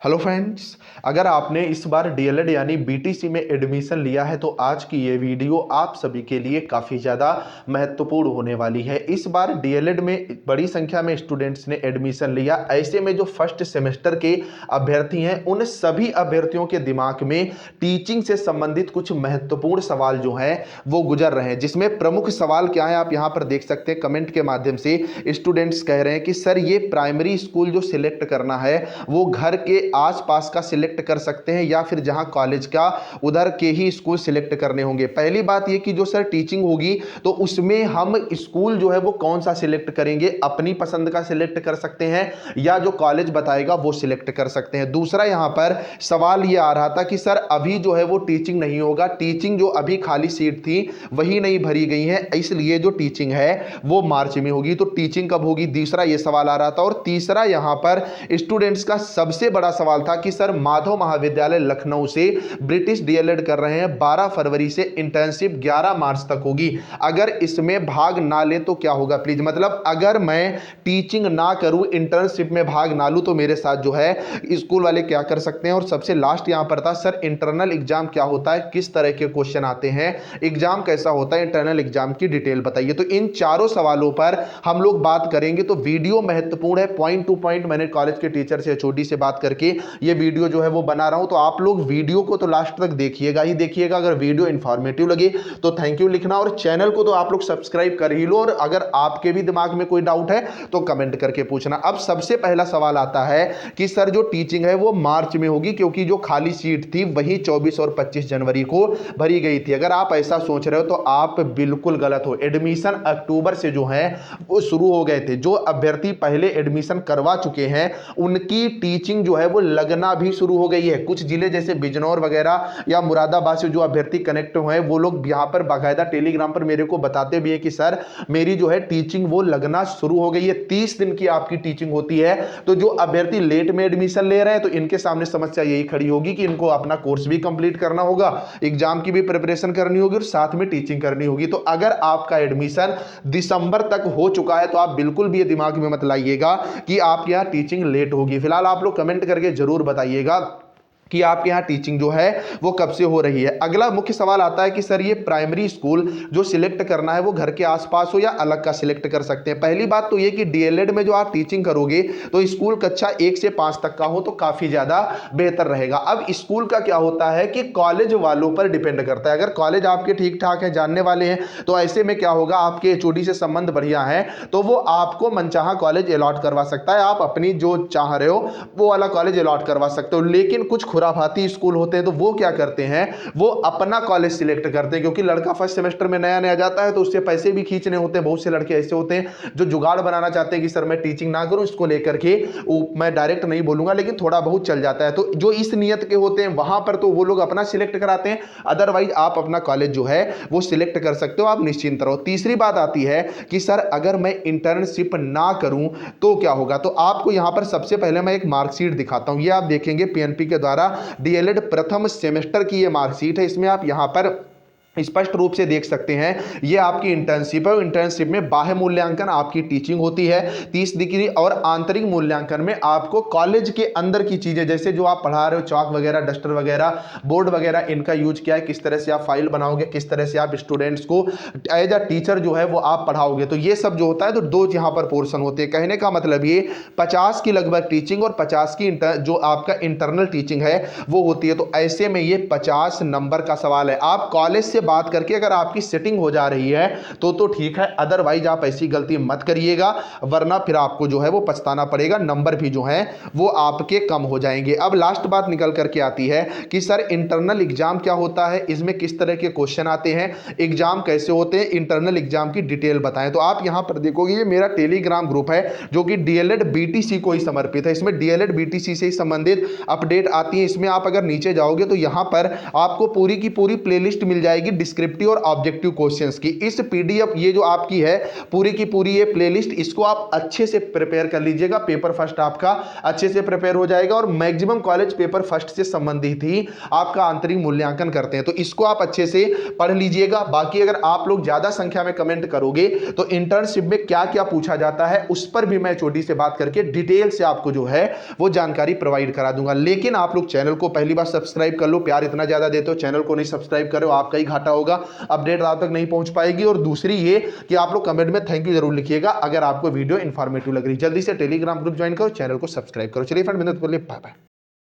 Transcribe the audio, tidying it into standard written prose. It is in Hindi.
हेलो फ्रेंड्स, अगर आपने इस बार डीएलएड यानी बीटीसी में एडमिशन लिया है तो आज की ये वीडियो आप सभी के लिए काफ़ी ज़्यादा महत्वपूर्ण होने वाली है। इस बार डीएलएड में बड़ी संख्या में स्टूडेंट्स ने एडमिशन लिया। ऐसे में जो फर्स्ट सेमेस्टर के अभ्यर्थी हैं उन सभी अभ्यर्थियों के दिमाग में टीचिंग से संबंधित कुछ महत्वपूर्ण सवाल जो हैं वो गुजर रहे हैं, जिसमें प्रमुख सवाल क्या है आप यहाँ पर देख सकते हैं। कमेंट के माध्यम से स्टूडेंट्स कह रहे हैं कि सर ये प्राइमरी स्कूल जो सिलेक्ट करना है वो घर के आसपास का सिलेक्ट कर सकते हैं या फिर जहां कॉलेज का उधर के ही स्कूल सिलेक्ट करने होंगे। पहली बात ये कि जो सर टीचिंग होगी तो उसमें हम स्कूल जो है वो कौन सा सिलेक्ट करेंगे, अपनी पसंद का सिलेक्ट कर सकते हैं या जो कॉलेज बताएगा वो सिलेक्ट कर सकते हैं। दूसरा यहां पर सवाल ये आ रहा था कि सर अभी जो है वो टीचिंग नहीं होगा, टीचिंग जो अभी खाली सीट थी वही नहीं भरी गई है, इसलिए जो टीचिंग है वो मार्च में होगी। तो टीचिंग कब होगी, दूसरा ये सवाल आ रहा था। और तीसरा यहां पर स्टूडेंट्स का सबसे बड़ा सवाल था कि सर माधव महाविद्यालय लखनऊ से ब्रिटिश डीएलएड कर रहे हैं, 12 फरवरी से इंटर्नशिप 11 मार्च तक होगी। अगर इसमें भाग ना ले तो क्या होगा प्लीज, मतलब अगर मैं टीचिंग ना करूं, इंटर्नशिप में भाग ना लूं तो मेरे साथ जो है स्कूल वाले क्या कर सकते हैं। और सबसे लास्ट यहां पर था सर इंटरनल एग्जाम क्या होता है, किस तरह के क्वेश्चन आते हैं, एग्जाम कैसा होता है, इंटरनल एग्जाम की डिटेल बताइए। तो इन चारों सवालों पर हम लोग बात करेंगे। तो वीडियो महत्वपूर्ण है, पॉइंट टू पॉइंट मैंने कॉलेज के टीचर से एचओडी से बात करके ये वीडियो जो है वो बना रहा हूं। तो आप लोग वीडियो को तो लास्ट तक देखिएगा ही देखिएगा। अगर वीडियो इंफॉर्मेटिव लगे तो थैंक यू लिखना और चैनल को तो आप लोग सब्सक्राइब कर ही लो। और अगर आपके भी दिमाग में कोई डाउट है तो कमेंट करके पूछना। अब सबसे पहला सवाल आता है कि सर जो टीचिंग है वो मार्च में होगी क्योंकि जो खाली सीट थी वही 24 और 25 जनवरी को भरी गई थी। अगर आप ऐसा सोच रहे हो तो आप बिल्कुल गलत हो। एडमिशन अक्टूबर से जो है वो शुरू हो गए थे। जो अभ्यर्थी पहले एडमिशन करवा चुके हैं उनकी टीचिंग जो है वो लगना भी शुरू हो गई है। कुछ जिले जैसे बिजनौर वगैरह या मुरादाबाद से जो अभ्यर्थी कनेक्ट हुए हैं वो लोग यहां पर बाकायदा टेलीग्राम पर मेरे को बताते भी है कि सर मेरी जो है टीचिंग वो लगना शुरू हो गई है। 30 दिन की आपकी टीचिंग होती है। तो जो अभ्यर्थी लेट में एडमिशन ले रहे हैं तो इनके सामने समस्या यही खड़ी होगी कि इनको अपना कोर्स भी कंप्लीट करना होगा, एग्जाम की भी प्रिपरेशन करनी होगी और साथ में टीचिंग करनी होगी। तो अगर आपका एडमिशन दिसंबर तक हो चुका है तो आप बिल्कुल भी ये दिमाग में मत लाइएगा कि आपके यहाँ टीचिंग लेट होगी। फिलहाल आप लोग कमेंट करके जरूर बताइएगा कि आपके यहाँ टीचिंग जो है वो कब से हो रही है। अगला मुख्य सवाल आता है कि सर ये प्राइमरी स्कूल जो सिलेक्ट करना है वो घर के आसपास हो या अलग का सिलेक्ट कर सकते हैं। पहली बात तो ये कि डीएलएड में जो आप टीचिंग करोगे तो स्कूल कक्षा 1 से 5 तक का हो तो काफी ज्यादा बेहतर रहेगा। अब स्कूल का क्या होता है कि कॉलेज वालों पर डिपेंड करता है। अगर कॉलेज आपके ठीक ठाक है, जानने वाले हैं, तो ऐसे में क्या होगा, आपके एचओडी से संबंध बढ़िया है तो वो आपको मनचाहा कॉलेज अलॉट करवा सकता है। आप अपनी जो चाह रहे हो वो वाला कॉलेज अलॉट करवा सकते हो। लेकिन कुछ खुराफाती स्कूल होते हैं तो वो क्या करते हैं, वो अपना कॉलेज सिलेक्ट करते हैं क्योंकि लड़का फर्स्ट सेमेस्टर में नया नया जाता है तो उससे पैसे भी खींचने होते हैं। बहुत से लड़के ऐसे होते हैं जो जुगाड़ बनाना चाहते हैं कि सर मैं टीचिंग ना करूं, इसको लेकर के मैं डायरेक्ट नहीं बोलूंगा लेकिन थोड़ा बहुत चल जाता है। तो जो इस नियत के होते हैं वहां पर तो वो लोग अपना सिलेक्ट कराते हैं। अदरवाइज आप अपना कॉलेज जो है वो सिलेक्ट कर सकते हो, आप निश्चिंत रहो। तीसरी बात आती है कि सर अगर मैं इंटर्नशिप ना करूं तो क्या होगा। तो आपको यहां पर सबसे पहले मैं एक मार्कशीट दिखाता हूं। ये आप देखेंगे पीएनपी के द्वारा डीएलएड प्रथम सेमेस्टर की ये मार्कशीट है। इसमें आप यहां पर स्पष्ट रूप से देख सकते हैं ये आपकी इंटर्नशिप है। इंटर्नशिप में बाह्य मूल्यांकन आपकी टीचिंग होती है 30 डिग्री और आंतरिक मूल्यांकन में आपको कॉलेज के अंदर की चीजें जैसे जो आप पढ़ा रहे हो, चौक वगैरह, डस्टर वगैरह, बोर्ड वगैरह, इनका यूज किया है, किस तरह से आप फाइल बनाओगे, किस तरह से आप स्टूडेंट्स को एज अ टीचर जो है वो आप पढ़ाओगे। तो ये सब जो होता है तो दो यहाँ पर पोर्शन होते हैं। कहने का मतलब ये 50 की लगभग टीचिंग और 50 की जो आपका इंटरनल टीचिंग है वो होती है। तो ऐसे में ये 50 नंबर का सवाल है। आप कॉलेज से बात करके अगर आपकी सेटिंग हो जा रही है तो ठीक है, अदरवाइज आप ऐसी गलती मत करिएगा वरना फिर आपको जो है वो पछताना पड़ेगा, नंबर भी जो है वो आपके कम हो जाएंगे। अब लास्ट बात निकल करके आती है कि सर इंटरनल एग्जाम क्या होता है, इसमें किस तरह के क्वेश्चन आते हैं, एग्जाम कैसे होते हैं, इंटरनल एग्जाम की डिटेल बताएं। तो आप यहां पर देखोगे ये मेरा टेलीग्राम ग्रुप है जो कि डीएलएड बीटीसी को ही समर्पित है। इसमें डीएलएड बीटीसी से संबंधित अपडेट आती है। इसमें आप अगर नीचे जाओगे तो यहां पर आपको पूरी की पूरी प्लेलिस्ट मिल जाएगी डिस्क्रिप्टिव और ऑब्जेक्टिव क्वेश्चंस की। इस पीडीएफ ये जो आपकी है पूरी की पूरी ये प्लेलिस्ट, इसको आप अच्छे से प्रिपेयर कर लीजिएगा। पेपर फर्स्ट आपका अच्छे से प्रिपेयर हो जाएगा और मैक्सिमम कॉलेज पेपर फर्स्ट से संबंधित ही आपका आंतरिक मूल्यांकन करते हैं, तो इसको आप अच्छे से पढ़ लीजिएगा। बाकी अगर आप लोग ज्यादा संख्या में कमेंट करोगे तो इंटर्नशिप में क्या क्या पूछा जाता है उस पर भी मैं छोटी से बात करके डिटेल से आपको जो है वो जानकारी प्रोवाइड करा दूंगा। लेकिन आप लोग चैनल को पहली बार सब्सक्राइब कर लो, प्यार इतना ज्यादा देते हो, चैनल को नहीं सब्सक्राइब करो आपका ही घाटा होगा, अपडेट आप तक नहीं पहुंच पाएगी। और दूसरी ये कि आप लोग कमेंट में थैंक यू जरूर लिखिएगा अगर आपको वीडियो इंफॉर्मेटिव लग रही। जल्दी से टेलीग्राम ग्रुप ज्वाइन करो, चैनल को सब्सक्राइब करो। चलिए फ्रेंड, बाय बाय।